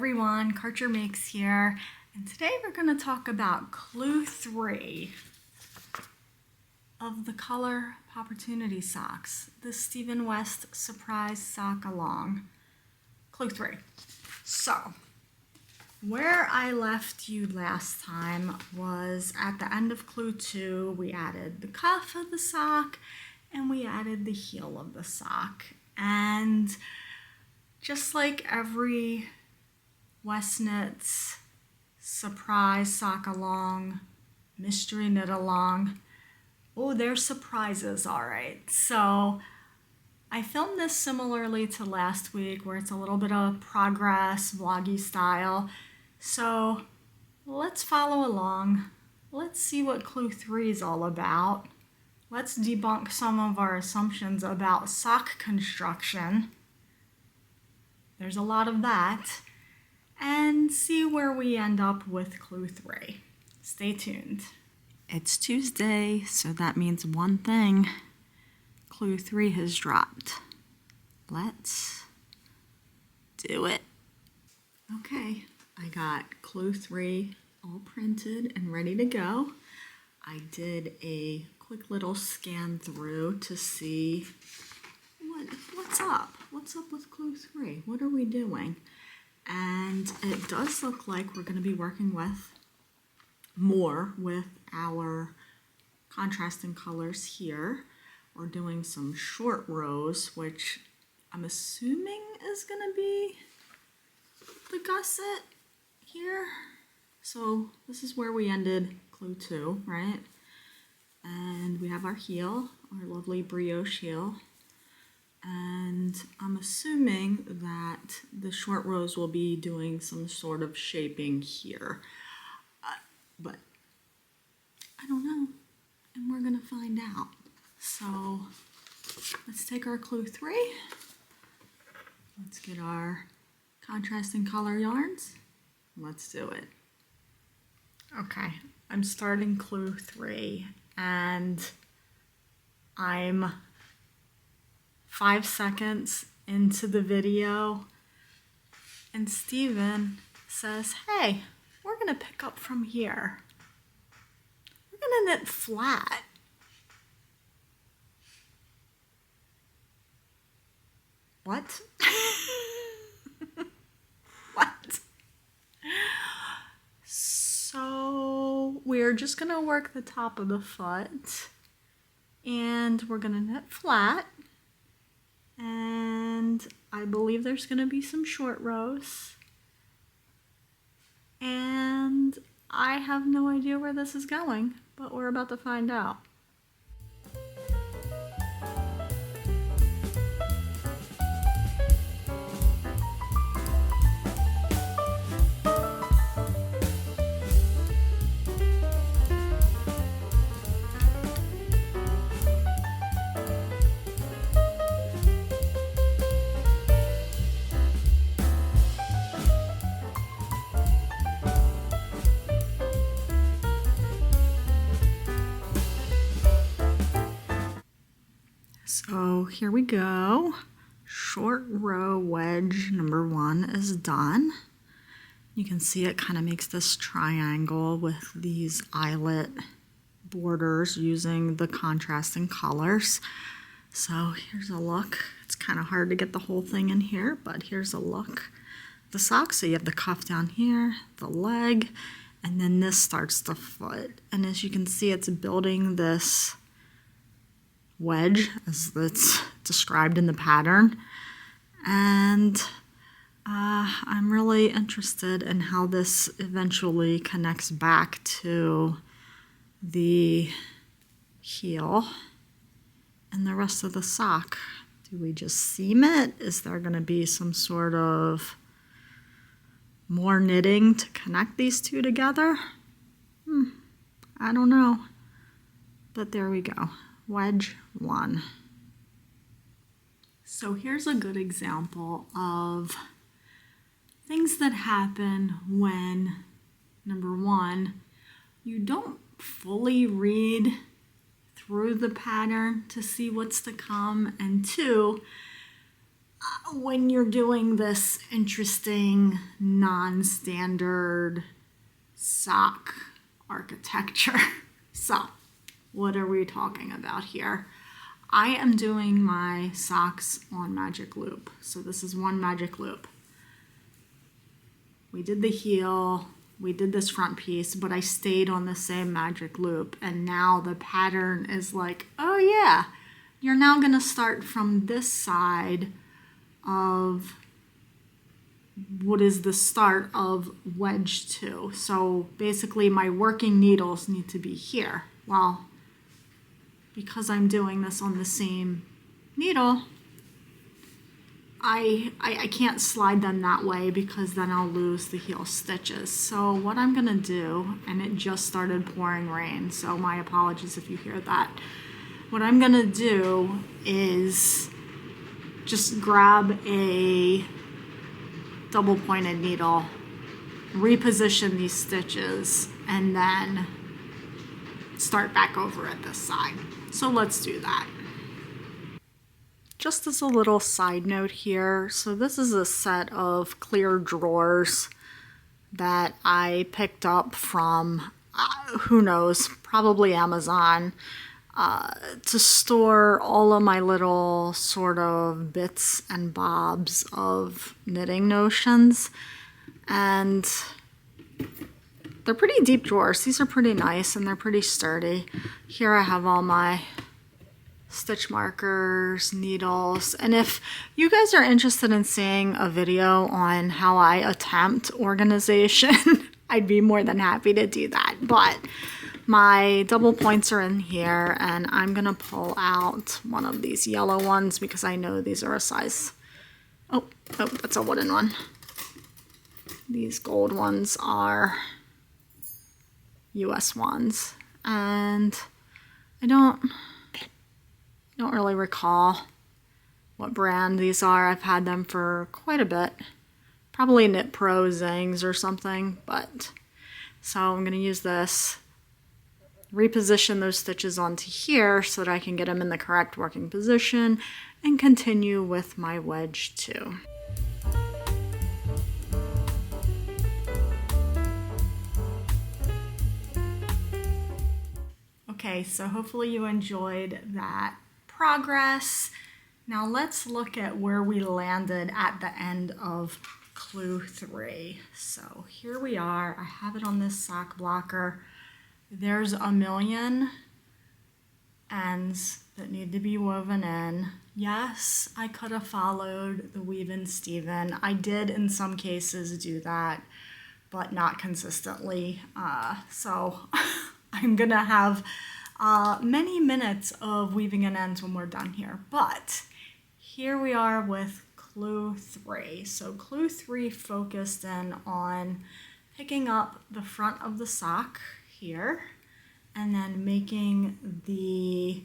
everyone, Karchermakes here, and today we're going to talk about clue 3 of the color Popportunity socks, the Stephen West Surprise Sock Along. Clue 3. So, where I left you last time was at the end of clue 2, we added the cuff of the sock and we added the heel of the sock. And just like every Westknits surprise sock along, mystery knit along, oh, there's surprises, all right. So I filmed this similarly to last week where it's a little bit of progress, vloggy style. So let's follow along. Let's see what clue 3 is all about. Let's debunk some of our assumptions about sock construction. There's a lot of that. And see where we end up with clue 3. Stay tuned. It's Tuesday, so that means one thing. Clue 3 has dropped. Let's do it. Okay, I got clue 3 all printed and ready to go. I did a quick little scan through to see what's up. What's up with clue 3? What are we doing? And it does look like we're going to be working with more with our contrasting colors here. We're doing some short rows, which I'm assuming is going to be the gusset here. So this is where we ended clue 2, right? And we have our heel, our lovely brioche heel. And I'm assuming that the short rows will be doing some sort of shaping here. But I don't know, and we're gonna find out. So let's take our clue 3. Let's get our contrasting color yarns. Let's do it. Okay, I'm starting clue 3 and I'm 5 seconds into the video and Stephen says, hey, we're gonna pick up from here. We're gonna knit flat. What? What? So we're just gonna work the top of the foot and we're gonna knit flat. And I believe there's going to be some short rows. And I have no idea where this is going, but we're about to find out. So here we go. Short row wedge number 1 is done. You can see it kind of makes this triangle with these eyelet borders using the contrasting colors. So here's a look. It's kind of hard to get the whole thing in here, but here's a look. The sock, so you have the cuff down here, the leg, and then this starts the foot. And as you can see, it's building this wedge as it's described in the pattern, and I'm really interested in how this eventually connects back to the heel and the rest of the sock. Do we just seam it? Is there going to be some sort of more knitting to connect these two together? I don't know, but there we go. Wedge 1. So here's a good example of things that happen when, number 1, you don't fully read through the pattern to see what's to come, and 2, when you're doing this interesting non-standard sock architecture. So what are we talking about here? I am doing my socks on magic loop. So this is one magic loop. We did the heel, we did this front piece, but I stayed on the same magic loop. And now the pattern is like, oh yeah, you're now gonna start from this side of what is the start of wedge 2. So basically my working needles need to be here. Well, because I'm doing this on the same needle, I can't slide them that way because then I'll lose the heel stitches. So what I'm gonna do, and it just started pouring rain, so my apologies if you hear that. What I'm gonna do is just grab a double pointed needle, reposition these stitches, and then start back over at this side. So let's do that. Just as a little side note here, so this is a set of clear drawers that I picked up from, who knows, probably Amazon, to store all of my little sort of bits and bobs of knitting notions. And they're pretty deep drawers. These are pretty nice and they're pretty sturdy. Here I have all my stitch markers, needles, and if you guys are interested in seeing a video on how I attempt organization, I'd be more than happy to do that. But my double points are in here, and I'm gonna pull out one of these yellow ones because I know these are a size, oh, that's a wooden one. These gold ones are US ones, and I don't really recall what brand these are. I've had them for quite a bit. Probably Knit Pro Zings or something, but so I'm going to use this, reposition those stitches onto here so that I can get them in the correct working position and continue with my wedge 2. Okay, so hopefully you enjoyed that progress. Now let's look at where we landed at the end of clue 3. So here we are. I have it on this sock blocker. There's a million ends that need to be woven in. Yes, I could have followed the Weave and Steven. I did in some cases do that, but not consistently. So I'm gonna have many minutes of weaving in ends when we're done here. But here we are with clue 3. So clue 3 focused in on picking up the front of the sock here and then making the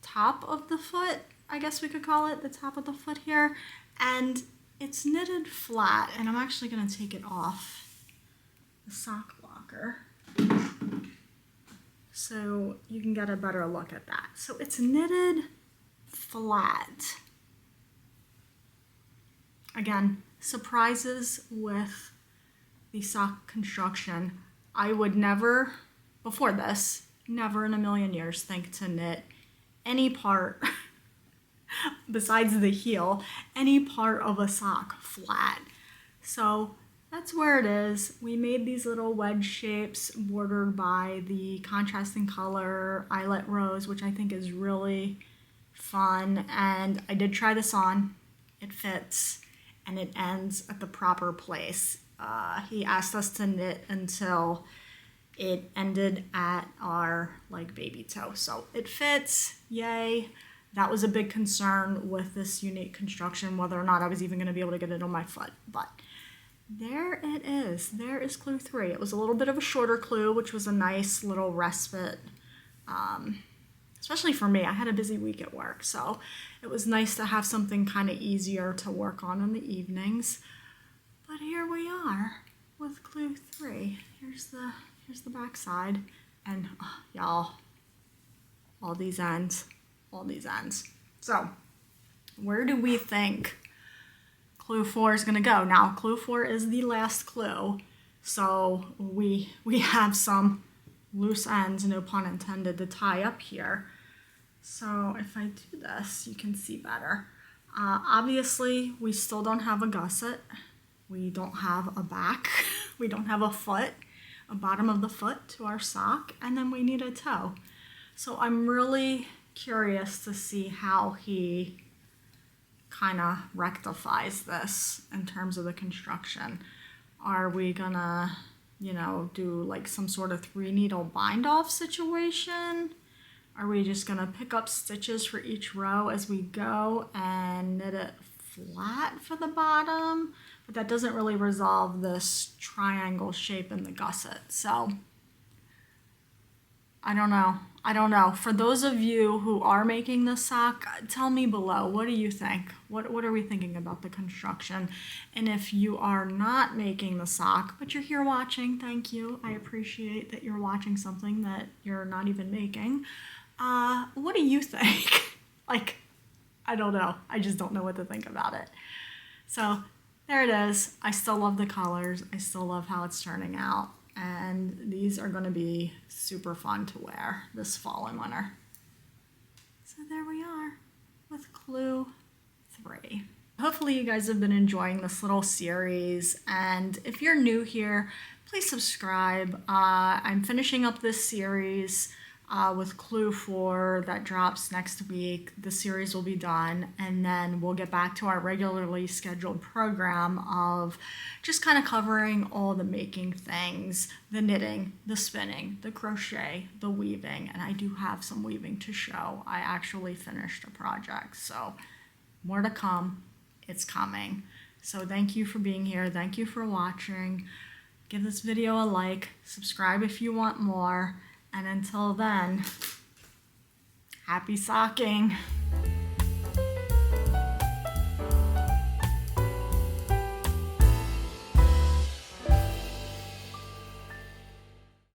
top of the foot, I guess we could call it, the top of the foot here. And it's knitted flat, and I'm actually gonna take it off the sock blocker so you can get a better look at that. So it's knitted flat. Again, surprises with the sock construction. I would never, before this, never in a million years think to knit any part besides the heel, any part of a sock flat. So that's where it is. We made these little wedge shapes bordered by the contrasting color eyelet rose, which I think is really fun. And I did try this on. It fits and it ends at the proper place. He asked us to knit until it ended at our like baby toe. So it fits, yay. That was a big concern with this unique construction, whether or not I was even gonna be able to get it on my foot, but there it is. There is clue 3. It was a little bit of a shorter clue, which was a nice little respite, especially for me. I had a busy week at work, so it was nice to have something kind of easier to work on in the evenings. But here we are with clue 3. Here's the back side, and y'all, all these ends. So Where do we think clue 4 is going to go? Now, clue 4 is the last clue, so we have some loose ends, no pun intended, to tie up here. So if I do this, you can see better. Obviously, we still don't have a gusset. We don't have a back. We don't have a foot, a bottom of the foot to our sock, and then we need a toe. So I'm really curious to see how he kind of rectifies this in terms of the construction. Are we gonna, do like some sort of 3-needle bind off situation? Are we just gonna pick up stitches for each row as we go and knit it flat for the bottom? But that doesn't really resolve this triangle shape in the gusset. So I don't know. For those of you who are making this sock, tell me below, what do you think? What are we thinking about the construction? And if you are not making the sock, but you're here watching, thank you. I appreciate that you're watching something that you're not even making. What do you think? Like, I don't know. I just don't know what to think about it. So there it is. I still love the colors. I still love how it's turning out. And these are going to be super fun to wear this fall and winter. So there we are with clue 3. Hopefully you guys have been enjoying this little series, and if you're new here, please subscribe. I'm finishing up this series with clue 4 that drops next week. The series will be done, and then we'll get back to our regularly scheduled program of just kind of covering all the making things, the knitting, the spinning, the crochet, the weaving, and I do have some weaving to show. I actually finished a project, so more to come. It's coming. So thank you for being here. Thank you for watching. Give this video a like, subscribe if you want more. And until then, happy socking.